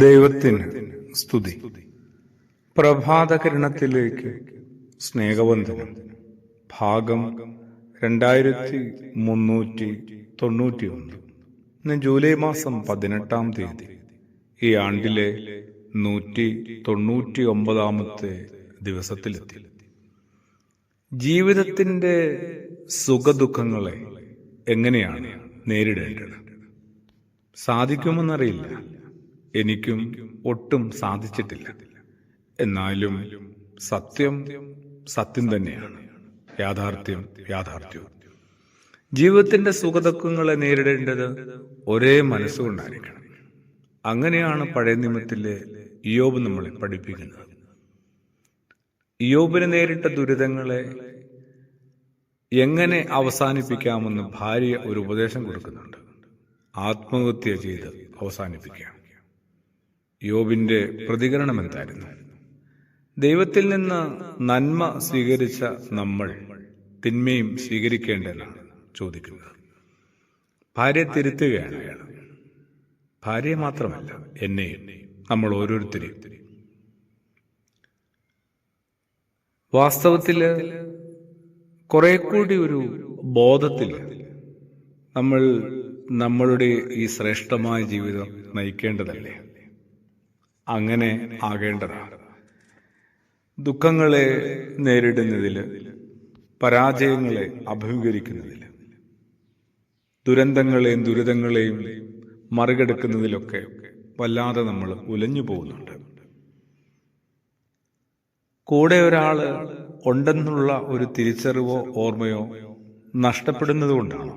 ദൈവത്തിന് സ്തുതി. പ്രഭാതകിരണത്തിലേക്ക് സ്നേഹവന്ദനം. ഭാഗം 2391. ഇന്ന് ജൂലൈ മാസം 18-ാം തീയതി. ഈ ആണ്ടിലെ 199-ാമത്തെ ദിവസത്തിലെത്തി. ജീവിതത്തിന്റെ സുഖദുഃഖങ്ങളെ എങ്ങനെയാണ് നേരിടേണ്ടത്? സാധിക്കുമെന്നറിയില്ല. എനിക്കും ഒട്ടും സാധിച്ചിട്ടില്ല. എന്നാലും സത്യം സത്യം തന്നെയാണ്, യാഥാർത്ഥ്യം യാഥാർത്ഥ്യവും. ജീവിതത്തിന്റെ സുഖദുഃഖങ്ങളെ നേരിടേണ്ടത് ഒരേ മനസ്സുകൊണ്ടായിരിക്കണം. അങ്ങനെയാണ് പഴയ നിയമത്തിലെ ഇയ്യോബ് നമ്മളെ പഠിപ്പിക്കുന്നത്. ഇയ്യോബിന് നേരിട്ട ദുരിതങ്ങളെ എങ്ങനെ അവസാനിപ്പിക്കാമെന്ന് ഭാര്യ ഒരു ഉപദേശം കൊടുക്കുന്നുണ്ട്. ആത്മഹത്യ ചെയ്ത് അവസാനിപ്പിക്കാം. യോബിന്റെ പ്രതികരണം എന്തായിരുന്നു? ദൈവത്തിൽ നിന്ന് നന്മ സ്വീകരിച്ച നമ്മൾ തിന്മയും സ്വീകരിക്കേണ്ടെന്നാണ് ചോദിക്കുന്നത്. ഭാര്യ തിരുത്തുകയാണ് അയാൾ. ഭാര്യ മാത്രമല്ല, എന്നെയും, നമ്മൾ ഓരോരുത്തരെയും. വാസ്തവത്തില് കുറെ കൂടി ഒരു ബോധത്തിൽ നമ്മൾ നമ്മളുടെ ഈ ശ്രേഷ്ഠമായ ജീവിതം നയിക്കേണ്ടതല്ലേ? അങ്ങനെ ആകേണ്ടതാണ്. ദുഃഖങ്ങളെ നേരിടുന്നതില്, പരാജയങ്ങളെ അഭിമുഖീകരിക്കുന്നതിൽ, ദുരന്തങ്ങളെയും മറികടക്കുന്നതിലൊക്കെ വല്ലാതെ നമ്മൾ ഉലഞ്ഞു പോകുന്നുണ്ട്. കൂടെ ഒരാള് ഉണ്ടെന്നുള്ള ഒരു തിരിച്ചറിവോ ഓർമ്മയോ നഷ്ടപ്പെടുന്നത് കൊണ്ടാണോ,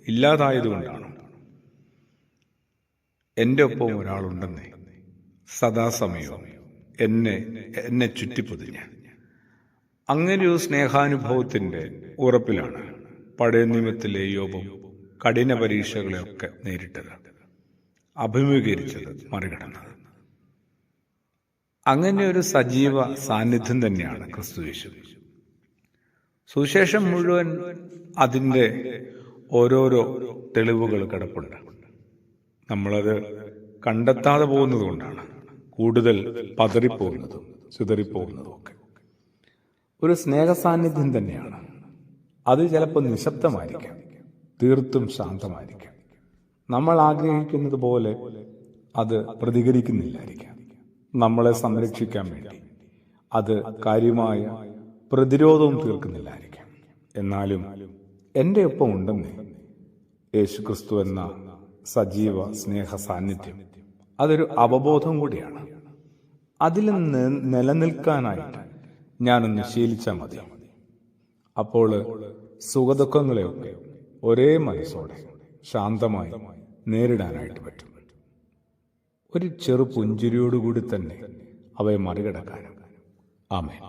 ഇല്ലാതായതുകൊണ്ടാണോ? എൻ്റെ ഒപ്പം ഒരാളുണ്ടെന്നേ, സദാസമയവും എന്നെ ചുറ്റിപ്പൊതിഞ്ഞ അങ്ങനെയൊരു സ്നേഹാനുഭവത്തിന്റെ ഉറപ്പിലാണ് പഴയ നിയമത്തിലെ യോബും കഠിന പരീക്ഷകളെയൊക്കെ നേരിട്ടത്, അഭിമുഖീകരിച്ചത്, മറികടന്നത്. അങ്ങനെ ഒരു സജീവ സാന്നിധ്യം തന്നെയാണ് ക്രിസ്തുയേശു. സുവിശേഷം മുഴുവൻ അതിൻ്റെ ഓരോരോ തെളിവുകൾ കിടപ്പുണ്ട്. നമ്മളത് കണ്ടെത്താതെ പോകുന്നത് കൊണ്ടാണ് കൂടുതൽ പതറിപ്പോകുന്നതും ചിതറിപ്പോകുന്നതും ഒക്കെ. ഒരു സ്നേഹ സാന്നിധ്യം തന്നെയാണ് അത്. ചിലപ്പോൾ നിശബ്ദമായിരിക്കാം, തീർത്തും ശാന്തമായിരിക്കാം. നമ്മൾ ആഗ്രഹിക്കുന്നത് പോലെ അത് പ്രതികരിക്കുന്നില്ലായിരിക്കാം. നമ്മളെ സംരക്ഷിക്കാൻ വേണ്ടി അത് കാര്യമായ പ്രതിരോധവും തീർക്കുന്നില്ലായിരിക്കാം. എന്നാലും എൻ്റെ ഒപ്പം ഉണ്ടെന്നേ യേശുക്രിസ്തു എന്ന സജീവ സ്നേഹ സാന്നിധ്യം. അതൊരു അവബോധം കൂടിയാണ്. അതിൽ നിലനിൽക്കാനായിട്ട് ഞാനൊന്ന് ശീലിച്ചാൽ മതി. അപ്പോൾ സുഖദുഃഖങ്ങളെയൊക്കെ ഒരേ മനസ്സോടെ ശാന്തമായി നേരിടാനായിട്ട് പറ്റും. ഒരു ചെറു പുഞ്ചിരിയോടുകൂടി തന്നെ അവയെ മറികടക്കാനും. ആമേൻ.